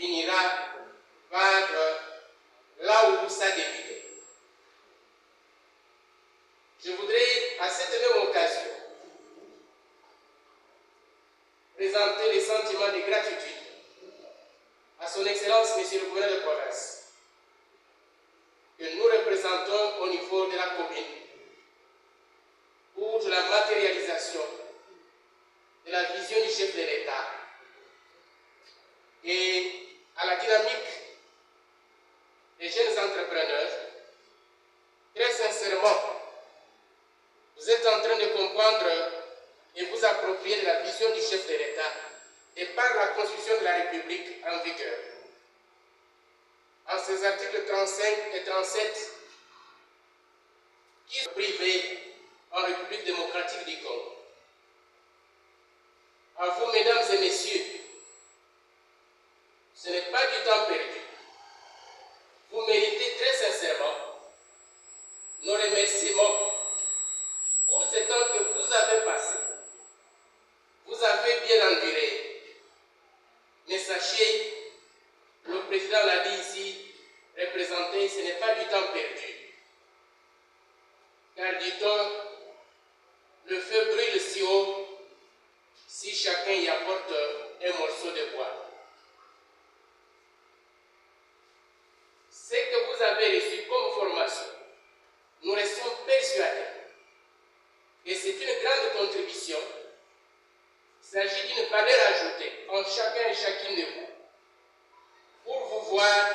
finira par là où ça débutait. Je voudrais, à cette même occasion, présenter les sentiments de gratitude à son Excellence, Monsieur le gouverneur de province, que nous représentons au niveau de la commune pour la matérialisation de la vision du chef de l'État et à la dynamique des jeunes entrepreneurs. Très sincèrement, vous êtes en train de comprendre et vous approprier de la vision du chef de l'État et par la Constitution de la République en vigueur. En ces articles 35 et 37, qui sont privés en République démocratique du Congo. À vous, mesdames et messieurs, ce n'est pas du temps perdu. Vous méritez très sincèrement nos remerciements pour ce temps que vous avez passé. Vous avez bien enduré. Mais sachez, le président l'a dit ici, représenté, ce n'est pas du temps perdu. Car dit-on, le feu brûle si haut si chacun y apporte un morceau de bois. Ce que vous avez reçu comme formation, nous restons persuadés que c'est une grande contribution. Il s'agit d'une valeur ajoutée en chacun et chacune de vous pour vous voir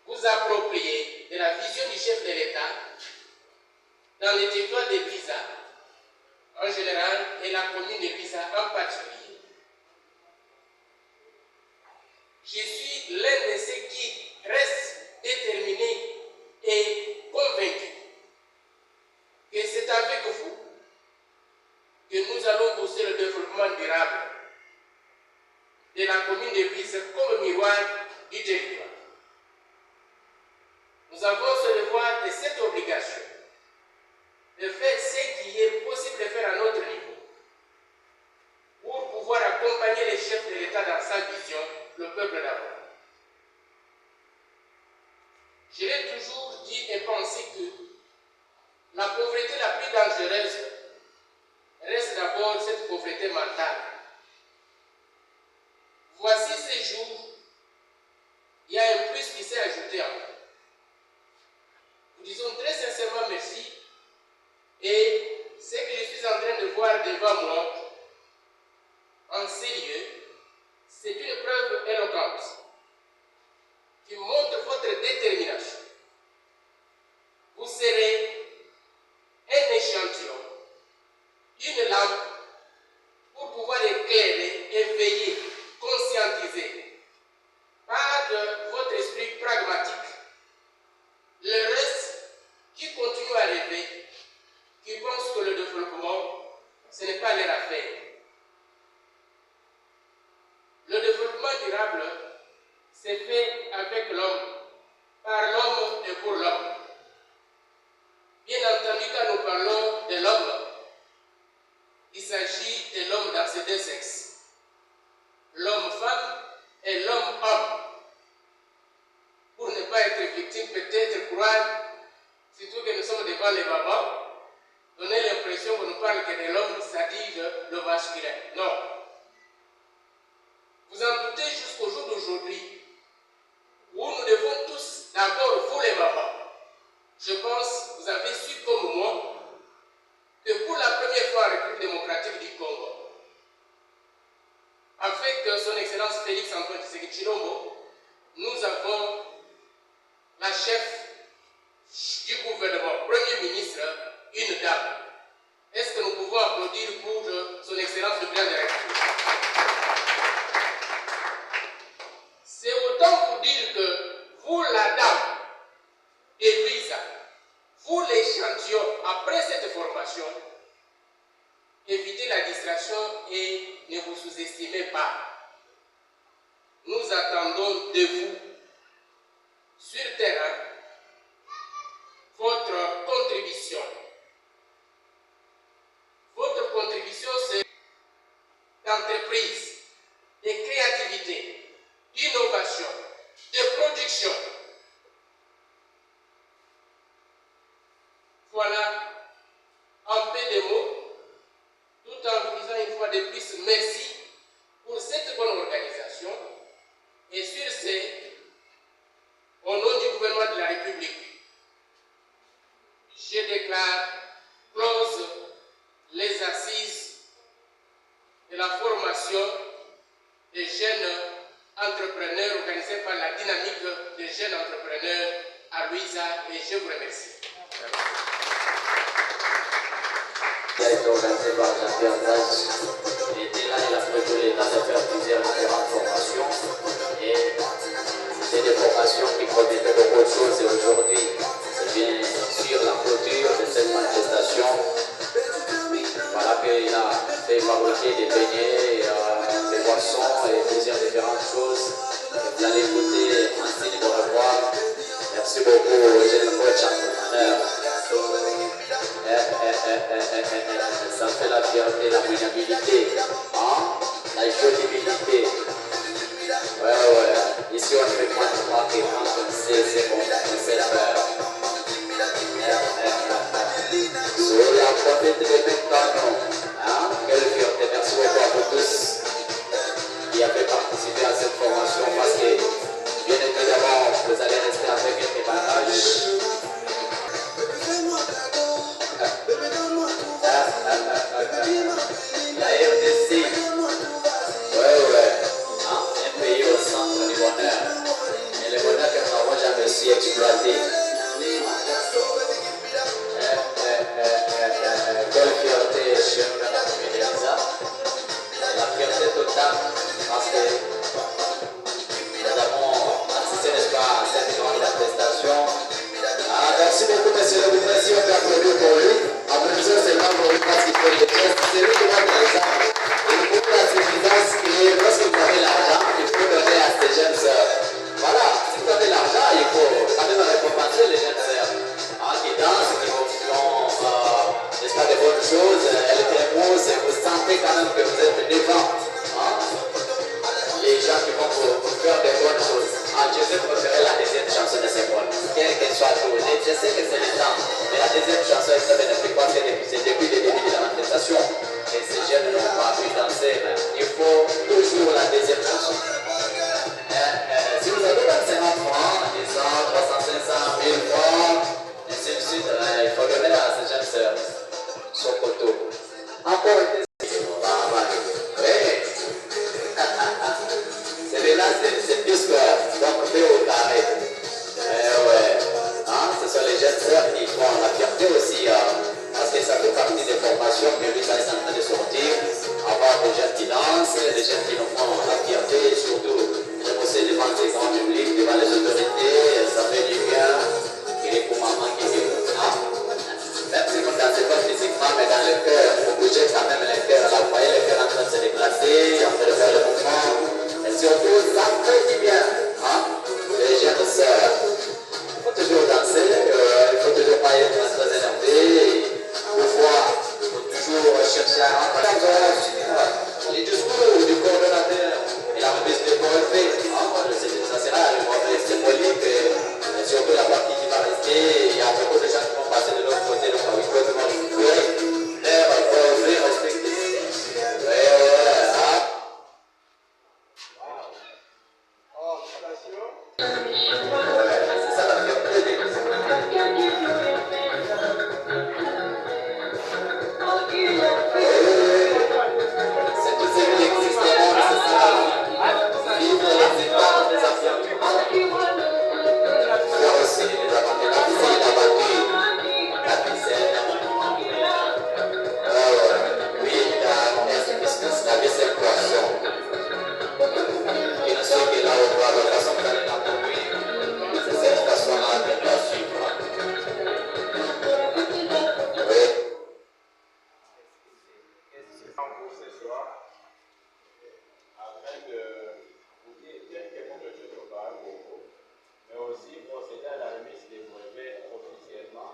vous approprier de la vision du chef de l'État dans les territoires de Luiza en général et la commune de Luiza en particulier. Je suis l'un de ceux qui restent déterminés et convaincus que c'est avec vous que nous allons pousser le développement durable de la commune de Luiza comme miroir du territoire. Nous avons ce devoir et cette obligation de faire ce qui est possible de faire à notre niveau pour pouvoir accompagner les chefs de l'État dans sa vision, le peuple d'abord. Je l'ai toujours dit et pensé que la pauvreté la plus dangereuse reste d'abord cette pauvreté mentale. Voici ces jours, il y a un plus qui s'est ajouté en nous. Nous disons très sincèrement merci et ce que je suis en train de voir devant moi en ces lieux, c'est une preuve éloquente qui montre votre détermination. Vous serez un échantillon, une lampe pour pouvoir éclairer, éveiller, conscientiser par votre esprit pragmatique le reste qui continue à rêver, qui pense que le développement, ce n'est pas leur affaire. Le développement durable, c'est fait avec l'homme, par l'homme et pour l'homme. Bien entendu, quand nous parlons de l'homme, il s'agit de l'homme dans ses deux sexes. L'homme-femme et l'homme-homme. Pour ne pas être victime, peut-être croire, surtout que nous sommes devant les mamans, donner l'impression qu'on ne parle que de l'homme, c'est-à-dire le masculin. Non. Vous en doutez jusqu'au jour d'aujourd'hui, où nous devons tous, d'abord vous les mamans, je pense, vous avez su comme moi, que pour la première fois en République démocratique du Congo, avec son Excellence Félix Antoine Tshisekedi Tshilombo, nous avons la chef du gouvernement, Premier ministre, une dame. Est-ce que nous pouvons applaudir pour son Excellence le Président de la République? C'est autant pour dire que vous, la dame de Luiza, vous l'échantillon, après cette formation, évitez la distraction et ne vous sous-estimez pas. Nous attendons de vous, sur terrain, votre contribution. Votre contribution, c'est d'entreprise, de créativité, jeunes entrepreneurs organisé par la dynamique des jeunes entrepreneurs à Louisa et je vous remercie. Qui a été organisé par Jean-Pierre Zach. Il était là, il a pris le temps de faire plusieurs différentes formations et c'est des formations qui promettaient beaucoup de choses et aujourd'hui, c'est bien sûr la clôture de cette manifestation. Voilà qu'il a fait fabriquer des beignets, des boissons et plusieurs différentes choses. Vous allez écouter un signe de revoir. Merci beaucoup aux jeunes coachs entrepreneurs. Ça fait la fierté, la maniabilité, hein? La jouabilité. Ouais. Ici, on fait pas de marque et quand on sait, c'est bon, on sait faire. Sur la profite de maintenant, hein? Quelle fierté, merci beaucoup à vous tous qui avez participé à cette formation parce que, bien évidemment, vous allez rester avec un témoignage. La RDC, hein, un pays au centre du bonheur. Et le bonheur que nous n'avons jamais su exploiter. Quelle fierté chez nous dans la communauté Lisa. La fierté totale parce que nous avons assisté, n'est-ce pas, à cette grande manifestation. Merci beaucoup, monsieur le ministre. On peut applaudir pour lui. Applaudissons seulement pour lui parce qu'il fait le geste. C'est lui qui montre l'exemple. Il faut la suffisance que lorsque vous avez l'argent, il faut donner à ces jeunes sœurs. Voilà, si vous avez l'argent, il faut quand même récompenser les jeunes sœurs. Qui dansent, qui font, n'est-ce pas, des bonnes choses. Elles t'émousent et vous sentez quand même que vous êtes devant. Les gens qui vont vous faire des bonnes choses. Je vais préférer la deuxième chanson de ces bonnes. Quelle qu'elle soit tournée, je sais que c'est le temps. Mais la deuxième chanson, elle ne fait pas c'est depuis le début de la manifestation. Et ces jeunes n'ont pas pu danser. Mais il faut toujours la deuxième chanson. Si vous avez 25 francs, 10 ans, 300, 500, 1000 francs, ainsi de suite, il faut donner à ces jeunes sœurs son coteau. Encore une là, c'est plus que donc fait au carré. Ce sont les jeunes sœurs qui font la fierté aussi, parce que ça fait partie des formations que lui est en train de sortir. Avoir des jeunes qui dansent, des jeunes qui nous font la fierté, et surtout de bosser devant les grands publics, devant les autorités, ça fait du bien. Il est pour maman qui est pour ça. Même si vous ne dansez pas physiquement, mais dans le cœur, vous bougez quand même le cœur. Là, vous voyez le cœur en train de se déplacer, en train de faire le mouvement. Et surtout, ça fait du bien. Les jeunes sœurs. Il faut toujours danser, il faut toujours pas être très énervé. Parfois, il faut toujours chercher à entendre les discours du coordonnateur et la remise des brevets. Ça sera le brevet symbolique et surtout la partie qui va rester. Il y a beaucoup de gens qui vont passer de l'autre côté, donc il faut vraiment leur brevet respecté. C'est ça la fierté. C'est tout ce qui existe au monde, c'est ça. Vivre les étapes des affirmations. Faire aussi les avantages. La vie, c'est une aventure. La vie, c'est un aventure. Oui, la business, la vie, c'est un poisson. Il ne sait que là, on voit la façon dont elle a conduit. C'est cette façon-là qu'elle doit suivre. Pour ce soir, afin de vous dire quelques mots de choses au Congo, mais aussi procéder à la remise des brevets officiellement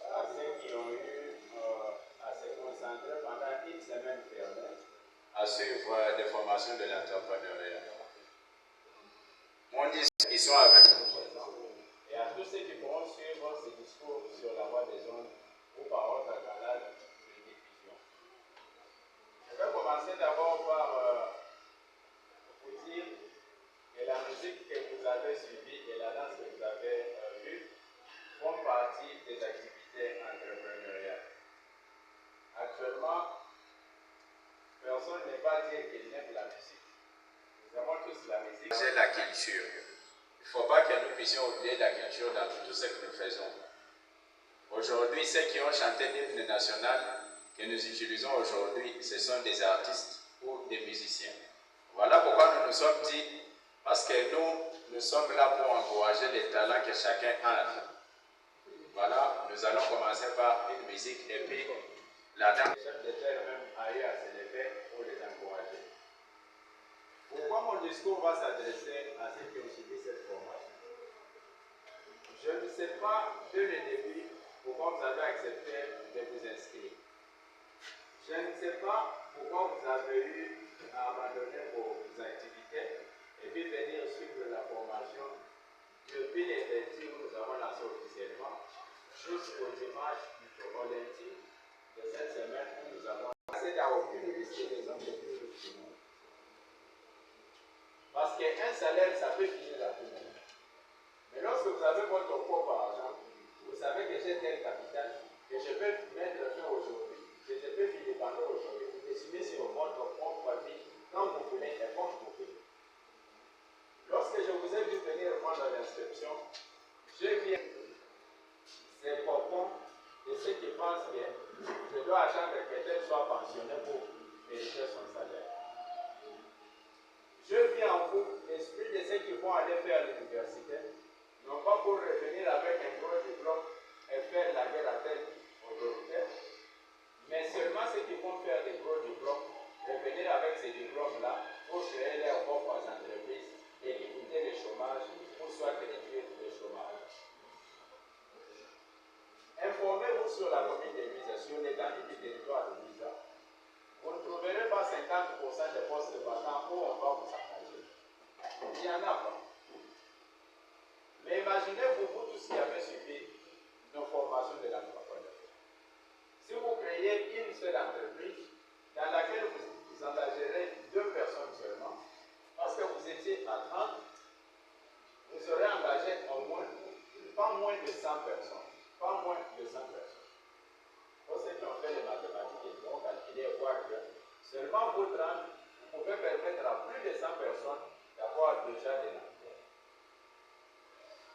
à ceux qui ont eu à se concentrer pendant une semaine fermée à suivre des formations de l'entrepreneuriat. Mon discours, ils sont avec nous présents. Et à tous ceux qui pourront suivre ce discours sur la voie des ondes ou par autre canal de diffusion. Je vais commencer d'abord par vous dire que la musique que vous avez suivie et la danse que vous avez vue font partie des activités entrepreneuriales. Actuellement, personne ne va dire qu'il n'aime la musique. C'est la culture. Il ne faut pas que nous puissions oublier la culture dans tout ce que nous faisons. Aujourd'hui, ceux qui ont chanté l'hymne national que nous utilisons aujourd'hui, ce sont des artistes ou des musiciens. Voilà pourquoi nous nous sommes dit, parce que nous sommes là pour encourager les talents que chacun a. Voilà, nous allons commencer par une musique et puis la dame. Le chef de terre même a eu à se lever pour les encourager. Pourquoi mon discours va s'adresser à ceux qui ont suivi cette formation? Je ne sais pas dès le début pourquoi vous avez accepté de vous inscrire. Je ne sais pas pourquoi vous avez eu à abandonner vos activités et puis venir suivre la formation depuis les lundis où nous avons lancé officiellement jusqu'au dimanche au lundi de cette semaine où nous avons lancé dans aucune liste des hommes les plus riches du monde. Parce qu'un salaire, ça peut finir la semaine. Mais lorsque vous avez votre propre argent, vous savez que j'ai tel capital, que je peux mettre fin aujourd'hui, que je peux finir pendant aujourd'hui, vous décidez sur votre propre vie, quand vous voulez et comme vous voulez. Lorsque je vous ai vu venir prendre l'inscription, je viens. C'est important de ceux qui pensent que je dois attendre que quelqu'un soit pensionné pour mériter son salaire. Je viens en vous, l'esprit de ceux qui vont aller faire l'université, non pas pour revenir avec un gros diplôme et faire la guerre à telle autorité, mais seulement ceux qui vont faire des gros diplômes, revenir avec ces diplômes-là pour créer leurs propres entreprises et limiter le chômage ou soit réduire le chômage. Informez-vous sur la commune de Luisa, sur l'étendue du territoire de Luisa. Vous ne trouverez pas 50% des postes vacants où on va vous engager. Il n'y en a pas. Mais imaginez-vous, vous tous qui avez suivi nos formations de l'entrepreneur. Si vous créez une seule entreprise dans laquelle vous engagerez 2 personnes seulement, parce que vous étiez à 30, vous aurez engagé au moins, pas moins de 100 personnes. Pas moins de 100 personnes. Pour ceux qui ont fait les mathématiques, ils vont calculer et voir que seulement vous 30, vous pouvez permettre à plus de 100 personnes d'avoir déjà des emplois.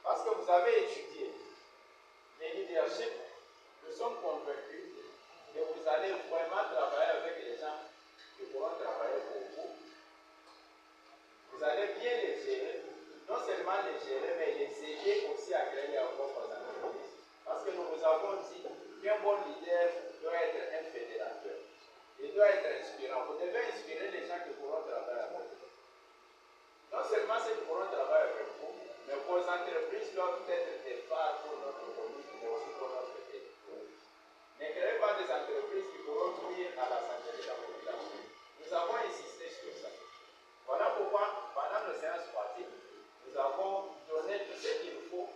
Parce que vous avez étudié les leaderships, nous sommes convaincus que vous allez vraiment travailler avec les gens qui pourront travailler pour vous. Vous allez bien les gérer, non seulement les gérer, mais les aider aussi à créer leurs propres entreprises. Parce que nous vous avons dit qu'un bon leader doit être un fédérateur. Il doit être inspirant. Vous devez inspirer les gens qui pourront travailler avec vous. Non seulement ceux qui pourront travailler avec vous, mais vos entreprises doivent être des phares pour notre commune, mais aussi pour notre pays. Ne créez pas des entreprises qui pourront nuire à la santé de la population. Nous avons insisté sur ça. Voilà pourquoi, pendant nos séances pratiques, nous avons donné tout ce qu'il faut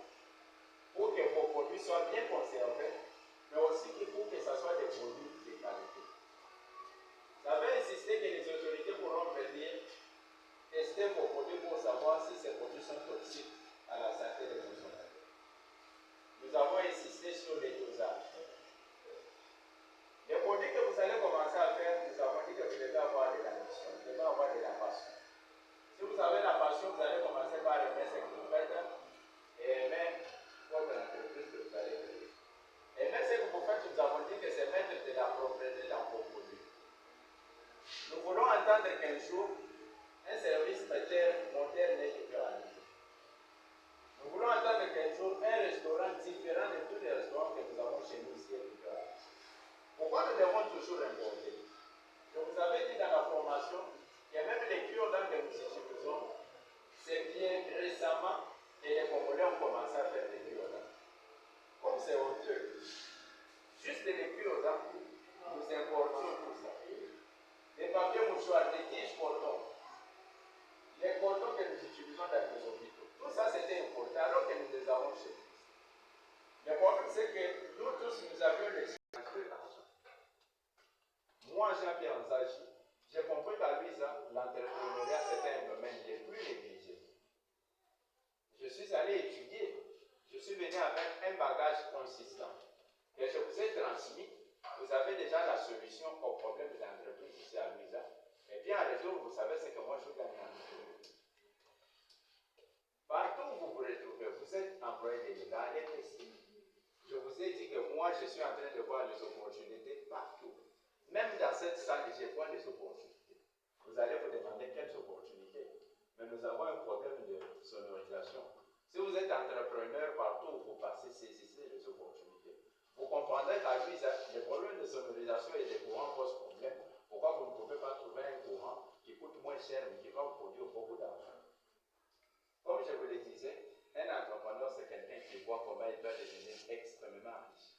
pour que vos produits soient bien conservés, mais aussi pour que ce soit des produits de qualité. Vous avez insisté que les autorités pourront venir tester vos produits pour savoir si ces produits sont toxiques à la santé des consommateurs. Nous avons insisté sur les dosages. Les produits que vous allez commencer à faire, nous avons dit que vous devez avoir de l'ambition, vous devez avoir de la passion. Si vous avez la passion, vous allez commencer par aimer ce que vous faites et aimer votre entreprise que vous allez créer. Aimer ce que vous faites, nous avons dit que c'est mettre de la propriété dans vos produits. Nous voulons entendre qu'un jour, un service traiteur moderne est libéralisé. Nous voulons entendre qu'un jour, un restaurant différent de tous les restaurants que nous avons chez nous ici est libéralisé. Pourquoi nous devons toujours importer? Je vous avais dit dans la formation que même les cure-dents que nous utilisons, c'est bien récemment que les Congolais ont commencé à faire des cure-dents. Comme c'est honteux, juste les cure-dents, nous importons tout ça. Les papiers mouchoirs, les tiges cotons, les cotons que nous utilisons dans les hôpitaux, tout ça c'était important alors que nous les avons chez nous. Le problème c'est que nous tous nous avions les moi, Jean-Pierre Nzachi, j'ai compris qu'à Luisa, l'entrepreneuriat c'était un domaine les plus négligé. Je suis allé étudier, je suis venu avec un bagage consistant que je vous ai transmis. Vous avez déjà la solution au problème de l'entreprise ici à Luisa. Et bien en retour, vous savez ce que moi je gagne en entreprise. suis en train de voir les opportunités partout. Même dans cette salle, je vois les opportunités. Vous allez vous demander quelles opportunités. Mais nous avons un problème de sonorisation. Si vous êtes entrepreneur partout où vous passez, saisissez les opportunités. Vous comprendrez qu'à lui, les problèmes de sonorisation et de courant posent problème. Pourquoi vous ne pouvez pas trouver un courant qui coûte moins cher mais qui va vous produire beaucoup d'argent? Comme je vous le disais, un entrepreneur, c'est quelqu'un qui voit comment il doit devenir extrêmement riche.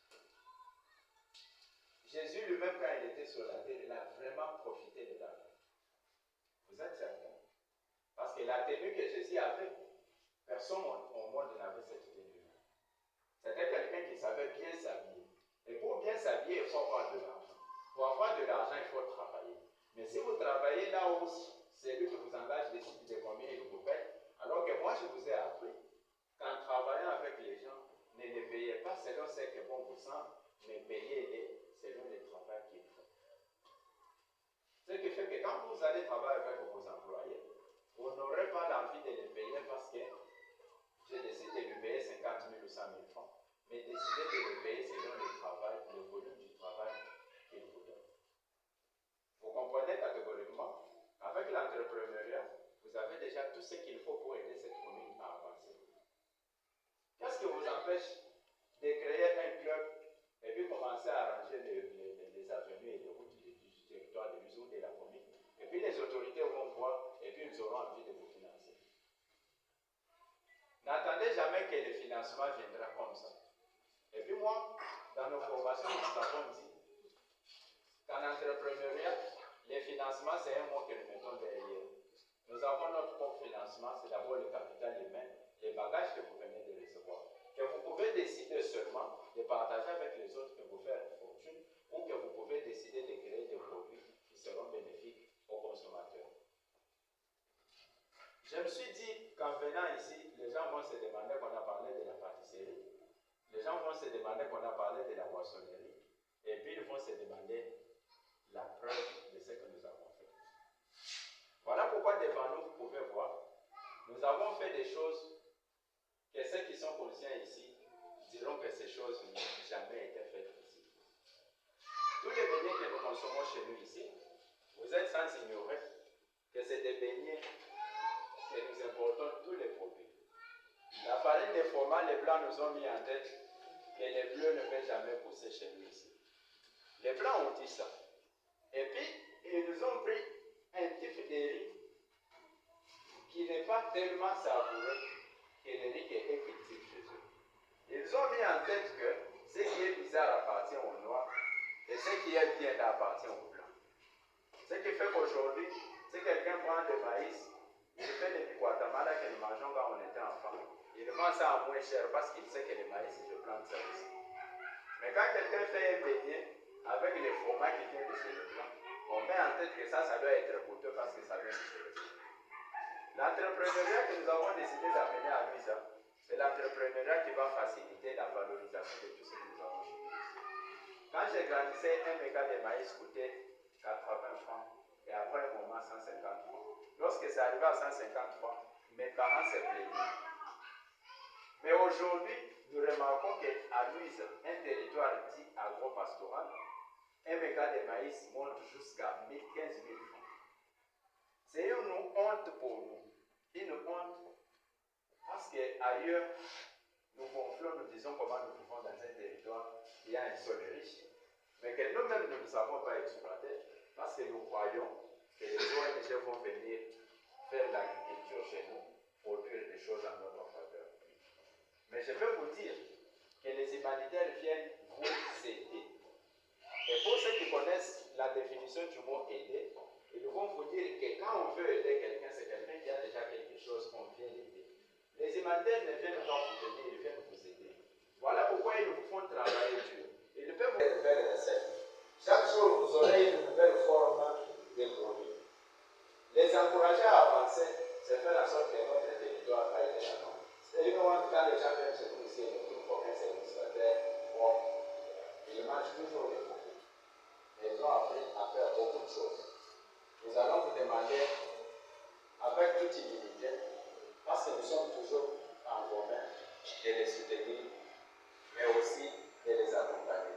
Jésus lui-même, quand il était sur la terre, il a vraiment profité de l'argent. Vous êtes certain? Parce que la tenue que Jésus avait, personne au monde n'avait cette tenue-là. C'était quelqu'un qui savait bien s'habiller. Et pour bien s'habiller, il faut avoir de l'argent. Pour avoir de l'argent, il faut travailler. Mais si vous travaillez là où celui qui vous engage décide de combien il vous paye, alors que moi je vous ai appris qu'en travaillant avec les gens, ne les payez pas selon ce que bon vous semble, mais payez-les selon le travail qu'ils font. Ce qui fait que quand vous allez travailler avec vos employés, vous n'aurez pas l'envie de les payer parce que je décide de lui payer 50 000 ou 100 000 francs, mais décidez de le payer selon le travail, le volume du travail qu'il vous donne. Vous comprenez catégoriquement, avec l'entrepreneuriat, vous avez déjà tout ce qu'il faut pour aider cette commune à avancer. Qu'est-ce qui vous empêche de créer un club et puis commencer à arranger les avenues et les routes du territoire de l'usine de la commune? Et puis les autorités vont voir et puis ils auront envie de vous financer. N'attendez jamais que le financement viendra comme ça. Et puis moi, dans nos formations, nous avons dit qu'en entrepreneuriat, les financements, c'est un mot que nous mettons derrière. Nous avons notre propre financement, c'est d'abord le capital humain, les bagages que vous venez de recevoir. Que vous pouvez décider seulement de partager avec les autres, de vous faire une fortune, ou que vous pouvez décider de créer des produits qui seront bénéfiques aux consommateurs. Je me suis dit qu'en venant ici, les gens vont se demander qu'on a parlé de la pâtisserie, les gens vont se demander qu'on a parlé de la poissonnerie, et puis ils vont se demander la preuve de ce que nous avons fait. Voilà pourquoi devant nous, vous pouvez voir, nous avons fait des choses que ceux qui sont conscients ici diront que ces choses n'ont jamais été faites ici. Tous les beignets que nous consommons chez nous ici, vous êtes sans ignorer que c'est des beignets que nous importons tous les produits. La farine des fromages, les blancs nous ont mis en tête que les bleus ne peuvent jamais pousser chez nous ici. Les blancs ont dit ça. Et puis, ils nous ont pris un type de riz qui n'est pas tellement savoureux que le riz qui est cultivé chez eux. Ils ont mis en tête que ce qui est bizarre appartient aux noirs et ce qui est bien appartient aux blancs. Ce qui fait qu'aujourd'hui, si quelqu'un prend du maïs, il fait des Guatemala que nous mangeons quand on était enfant, il vend ça à moins cher parce qu'il sait que le maïs, il peut prendre ça aussi. Mais quand quelqu'un fait un beignet avec les fromages qui viennent de chez les blancs, on met en tête que ça doit être coûteux parce que ça vient de chez les blancs. L'entrepreneuriat que nous avons décidé d'amener à Luisa, c'est l'entrepreneuriat qui va faciliter la valorisation de tout ce que nous avons chez nous ici. Quand j'ai grandissé, un méga de maïs coûtait 80 francs et après un moment 150 francs. Lorsque c'est arrivé à 150 francs, mes parents se plaignaient. Mais aujourd'hui, nous remarquons qu'à Louise, un territoire dit agro-pastoral, un méga de maïs monte jusqu'à 15 000 francs. C'est une honte pour nous. Une honte parce qu'ailleurs, nous gonflons, nous disons comment nous vivons dans un territoire qui a un sol riche, mais que nous-mêmes nous ne savons pas exploiter parce que nous croyons que les ONG vont venir faire l'agriculture chez nous, produire des choses en notre faveur. Mais je peux vous dire que les humanitaires viennent vous aider. Et pour ceux qui connaissent la définition du mot aider, ils vont vous dire que quand on veut aider quelqu'un, c'est quelqu'un qui a déjà quelque chose qu'on vient l'aider. Les humanitaires ne viennent pas vous aider, ils viennent vous aider. Voilà pourquoi ils vous font travailler dur. Ils peuvent vous faire des recettes. Chaque jour, vous aurez une nouvelle forme de produit. Les encourager à avancer, c'est faire en sorte que notre territoire aille de l'avant. C'est une honte quand les gens viennent chez nous ici et nous trouvent aucun service propre. Ils mangent toujours les produits. Ils ont appris à faire beaucoup de choses. Nous allons vous demander, avec toute humilité, parce que nous sommes toujours en vos mains, de les soutenir, mais aussi de les accompagner.